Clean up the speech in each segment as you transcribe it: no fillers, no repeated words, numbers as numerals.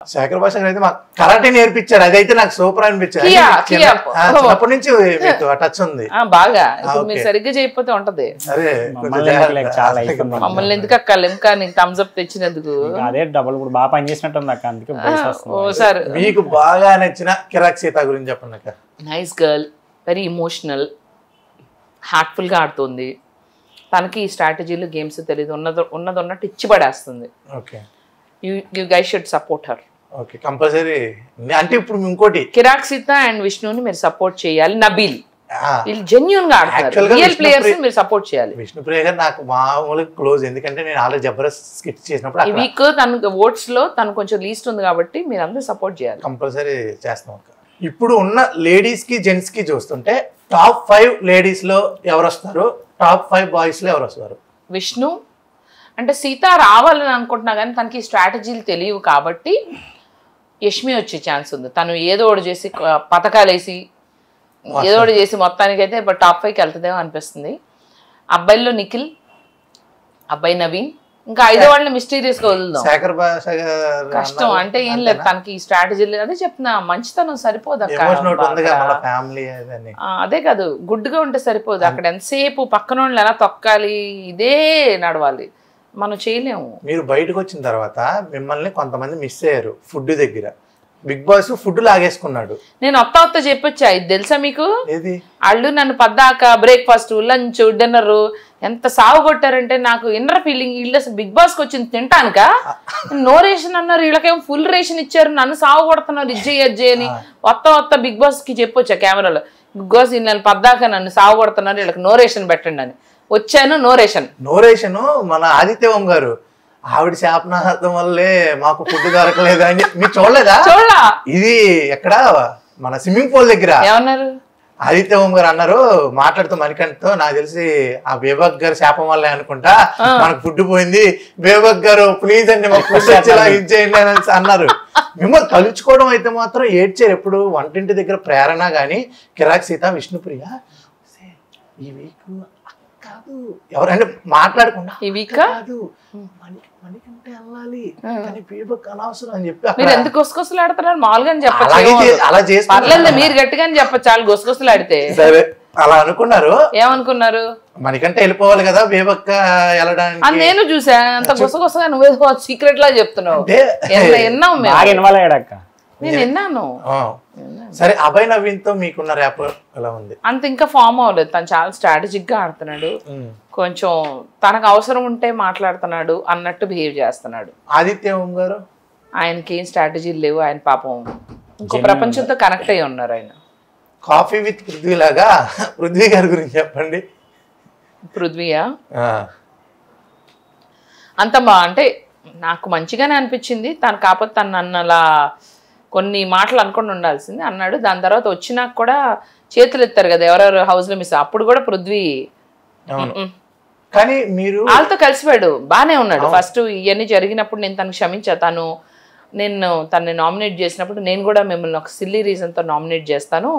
శేఖర్ భాష అయితే మాకు కరాటే నేర్పించారు, అదైతే నాకు సూపర్ అనిపించింది. చిన్నప్పటి నుంచి టచ్ ఉంది బాగా. మీరు సరిగ్గా చేయకపోతే ఉంటది. అదే మమ్మల్ని ఎందుకు అక్క ఇంకా నీకు థమ్స్ అప్ తెచ్చినందుకు అదే డబుల్ కూడా బాగా పనిచేసినట్టుంది అక్క, అందుకే. సార్ మీకు బాగా నచ్చిన కిరాక్ సీత గురించి చెప్పండి అక్క. Nice girl, very emotional, heartful గా ఆడుతుంది. తనకి ఈ స్ట్రాటజీలు గేమ్స్ తెలియదు, ఉన్నది ఉన్నట్టు ఇచ్చి పడేస్తుంది. Okay, you guys should support her. Okay, compulsory. అంటే ఇప్పుడు ఇంకోటి కిరాక్ సీత అండ్ విష్ణుని మీరు సపోర్ట్ చేయాలి. నబీల్ వీళ్ళు జెన్యూన్ గా ఆడతారు, రియల్ ప్లేయర్స్ మీరు సపోర్ట్ చేయాలి. విష్ణుప్రియ గారు నాకు మామూలుగా క్లోజ్, ఎందుకంటే నేను ఆల్రెడీ జబర్దస్త్ స్కిట్ చేసినప్పుడు ఈ వీక్ తనకు ఓట్స్ లో తను కొంచెం లీస్ట్ ఉంది కాబట్టి మీరు అందరూ సపోర్ట్ చేయాలి. కంపల్సరీ చేస్తాం అక్క. ఇప్పుడు ఉన్న లేడీస్ కి జెంట్స్ కి చూస్తుంటే టాప్ 5 లేడీస్ లో ఎవరు వస్తారు, టాప్ 5 బాయ్స్ లో ఎవరు వస్తారు? విష్ణు అంటే సీత రావాలని అనుకుంటున్నా కానీ తనకి స్ట్రాటజీలు తెలియవు కాబట్టి యష్మి వచ్చే ఛాన్స్ ఉంది. తను ఏదో ఒకటి చేసి పథకాలు వేసి ఏదో ఒకటి చేసి మొత్తానికైతే ఇప్పుడు టాప్ 5కి వెళ్తుందేమో అనిపిస్తుంది. అబ్బాయిల్లో నిఖిల్, అబ్బాయి నవీన్, ఇంకా 5వ వాళ్ళని మిస్టీరియస్ గా వదులుదాం. శేఖర్ భాష కష్టం అంటే ఏం లేదు, తనకి ఈ స్ట్రాటజీలు అదే చెప్తున్నా, మంచితనం సరిపోదు అక్క. అదే కాదు, గుడ్డుగా ఉంటే సరిపోదు. అక్కడ ఎంతసేపు పక్కన వాళ్ళు ఎలా తొక్కాలి ఇదే నడవాలి, మనం చేయలేము. మీరు బయటకు వచ్చిన తర్వాత మిమ్మల్ని కొంతమంది మిస్ అయ్యారు ఫుడ్ దగ్గర. బిగ్ బాస్ ఫుడ్ లాగేసుకున్నాడు. నేను వత్త చెప్పొచ్చా, ఇది తెలుసా మీకు? ఏది? వాళ్ళు నన్ను పద్దాక బ్రేక్ఫాస్ట్, లంచ్, డిన్నర్ ఎంత సాగు కొట్టారంటే నాకు ఇన్నర్ ఫీలింగ్, వీళ్ళు అసలు బిగ్ బాస్కి వచ్చింది తింటానుక నో రేషన్ అన్నారు, వీళ్ళకేమో ఫుల్ రేషన్ ఇచ్చారు, నన్ను సాగు కొడుతున్నారు ఇజ్జే అని వత్త బిగ్ బాస్కి చెప్పొచ్చా కెమెరాలో, బిగ్ బాస్ నన్ను పద్దాక నన్ను సాగు కొడుతున్నారు, వీళ్ళకి నో రేషన్ పెట్టండి అని. వచ్చాను, నో రేషన్. నో రేషన్ మన ఆదిత్యవం గారు ఆవిడ శాపనార్థం వల్లే మాకు ఫుడ్ దొరకలేదు అని మీరు చూడలేదా? చూడలా. ఇది ఎక్కడ మన స్విమ్మింగ్ పూల్ దగ్గర ఏమన్నారు ఆదిత్యవం గారు అన్నారు మాట్లాడుతూ మణికంఠతో, నాకు తెలిసి ఆ బేబక్ గారు శాపం వల్లే అనుకుంటా మనకు ఫుడ్ పోయింది, బేబక్ గారు ప్లీజ్ అండి మాకు ఫుడ్ వచ్చేలా ఇచ్చేయండి అని అన్నారు. మిమ్మల్ని తలుచుకోవడం అయితే మాత్రం ఏడ్చారు. ఎప్పుడు వంటింటి దగ్గర ప్రేరణ గాని కిరాక్ సీత, విష్ణుప్రియ ఈ వీక్ కాదు ఎవరంటే మాట్లాడకుండా ఈ వీక్ కాదు మణికంఠ వెళ్ళాలి కానీ బేబక్ అనవసరం అని చెప్పి మీరు ఎందుకు గుసగుసలు ఆడుతున్నారు మామూలుగా చెప్పచ్చు, అలా చేసి పర్లేదు మీరు గట్టిగానే చెప్పచ్చు, చాలా గుసగుసలు ఆడితే. సరే అలా అనుకున్నారు. ఏమనుకున్నారు? మనకంటే వెళ్ళిపోవాలి కదా బేబక్క వెళ్ళడానికి. నేను చూసా అంత గుసగుసగా నువ్వు సీక్రెట్ లా చెప్తున్నావు. విన్నావు మేము, నేను విన్నాను. సరే అభయ్ నవీన్ తో మీకున్న ర్యాప్ ఎలా ఉంది? అంత ఇంకా ఫామ్ అవ్వలేదు. తను చాలా స్ట్రాటజిక్ గా ఆడుతున్నాడు, కొంచెం తనకు అవసరం ఉంటే మాట్లాడుతున్నాడు అన్నట్టు బిహేవ్ చేస్తున్నాడు. ఆదిత్యం గారు ఆయనకి ఏం స్ట్రాటజీలు లేవు, ఆయన పాపం ఇంకో ప్రపంచంతో కనెక్ట్ అయ్యి ఉన్నారు. ఆయన కాఫీ విత్ పృథ్వీ లాగా. పృథ్వీ గారి గురించి చెప్పండి. పృథ్వీయా అంత అంటే నాకు మంచిగానే అనిపించింది తను, కాకపోతే తను నన్ను అలా కొన్ని మాటలు అనుకుని ఉండాల్సింది అన్నాడు. దాని తర్వాత వచ్చినాక కూడా చేతులు ఎత్తారు కదా ఎవరెవరు హౌస్ లో మిస్, అప్పుడు కూడా పృథ్వీ కానీ మీరు వాళ్ళతో కలిసిపోయాడు, బానే ఉన్నాడు. ఫస్ట్ ఇవన్నీ జరిగినప్పుడు నేను తనకు క్షమించా, నేను తనని నామినేట్ చేసినప్పుడు నేను కూడా మిమ్మల్ని ఒక సిల్లీ రీజన్ తో నామినేట్ చేస్తాను,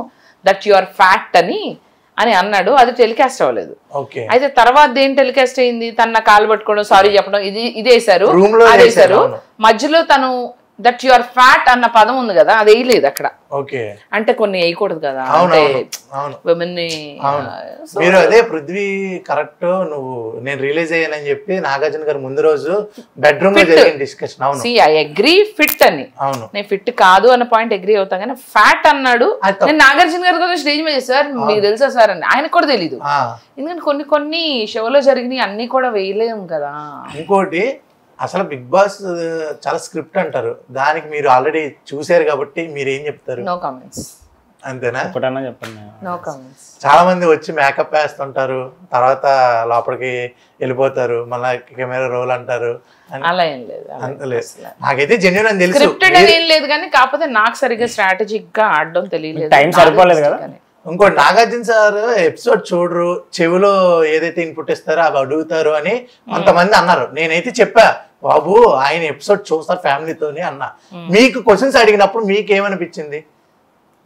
దట్ యు ఆర్ ఫ్యాక్ట్ అని అన్నాడు. అది టెలికాస్ట్ అవ్వలేదు. అయితే తర్వాత ఏం టెలికాస్ట్ అయింది, తన కాలు పట్టుకోవడం, సారీ చెప్పడం, ఇదేసారు అదేసారు. మధ్యలో తను దట్ యు ఆర్ ఫ్యాట్ అన్న పదం ఉంది కదా, అది వేయలేదు అక్కడ. అంటే కొన్ని వేయకూడదు కదా మీరు. అదే పృథ్వీ కరెక్ట్, నువ్వు నేను రిలీజ్ అయ్యానని చెప్పి నాగార్జున గారు ముందు రోజు బెడ్రూమ్ లో జరిగిన డిస్కషన్. అవును, ఐ అగ్రీ ఫిట్ అని. నేను ఫిట్ కాదు అన్న పాయింట్ అగ్రీ అవుతాను, కానీ ఫ్యాట్ అన్నాడు. నేను నాగార్జున గారు కదా స్టేజ్ మీద సార్ మీకు తెలుసా సార్ అని, ఆయనకు కూడా తెలీదు. ఎందుకంటే కొన్ని షోలో జరిగినాయి అన్ని కూడా వేయలేము కదా. ఇంకోటి అసలు బిగ్ బాస్ చాలా స్క్రిప్ట్ అంటారు, దానికి మీరు ఆల్రెడీ చూసారు కాబట్టి మీరు ఏం చెప్తారు? No comments. అంతేనా? చెప్పండి. No comments. చాలా మంది వచ్చి మేకప్ వేస్తుంటారు, తర్వాత లోపలికి వెళ్ళిపోతారు, మళ్ళీ కెమెరా రోల్ అంటారు. అలా ఏం లేదు, నాకైతే జెన్యూన్ అని తెలుసు, స్క్రిప్టెడ్ అని ఏం లేదు, కానీ కాకపోతే నాకు సరిగ్గా స్ట్రాటజిక్ గా ఆడడం తెలియలేదు, టైం సరిపోలేదు కదా. ఇంకోటి నాగార్జున సార్ ఎపిసోడ్ చూడరు, చెవిలో ఏదైతే ఇన్పుట్ ఇస్తారో అవి అడుగుతారు అని కొంతమంది అన్నారు. నేనైతే చెప్పా బాబు ఆయన ఎపిసోడ్ చూస్తారు ఫ్యామిలీతోని అన్నా. మీకు క్వశ్చన్స్ అడిగినప్పుడు మీకు ఏమనిపించింది?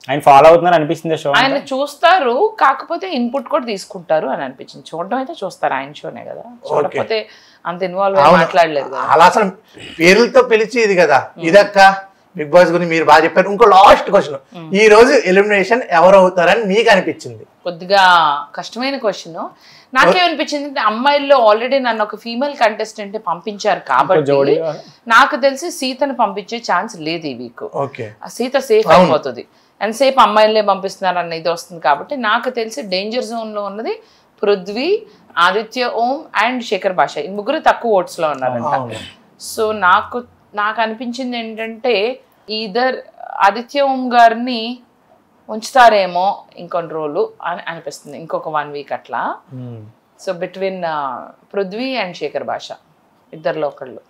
ఆయన ఫాలో అవుతున్నారు అనిపిస్తుంది షో. ఆయన చూస్తారు, కాకపోతే ఇన్పుట్ కూడా తీసుకుంటారు అని అనిపించింది. చూడడం అయితే చూస్తారు, ఆయన షోనే కదా, చూడకపోతే అంత ఇన్వాల్వ్ మాట్లాడలేదు. అలా అసలు పేర్లతో పిలిచి ఇది కదా, ఇదక్క బిగ్ బాస్ గురించి మీరు బాగా చెప్పారు. ఇంకో లాస్ట్ క్వశ్చన్, ఈ రోజు ఎలిమినేషన్ ఎవరు అవుతారని మీకు అనిపించింది? కొద్దిగా కష్టమైన క్వశ్చన్. నాకేమనిపించింది అంటే అమ్మాయిల్లో ఆల్రెడీ నన్ను ఒక ఫీమేల్ కంటెస్టెంట్ పంపించారు కాబట్టి నాకు తెలిసి సీతను పంపించే ఛాన్స్ లేదు ఈ వీక్. సీత సేఫ్ అయిపోతుంది, ఎంతసేపు అమ్మాయిలే పంపిస్తున్నారు అన్న ఇది వస్తుంది కాబట్టి నాకు తెలిసి డేంజర్ జోన్ లో ఉన్నది పృథ్వీ, ఆదిత్య ఓం అండ్ శేఖర్ భాష. ఈ ముగ్గురు తక్కువ ఓట్స్ లో ఉన్నారంట. సో నాకు అనిపించింది ఏంటంటే ఈధర్ ఆదిత్య ఓం గారిని ఉంచుతారేమో ఇంకొన్ని రోజులు అని అనిపిస్తుంది, ఇంకొక 1 వీక్ అట్లా. So between Prithvi and Shekhar Basha ఇద్దరిలో ఒకళ్ళు.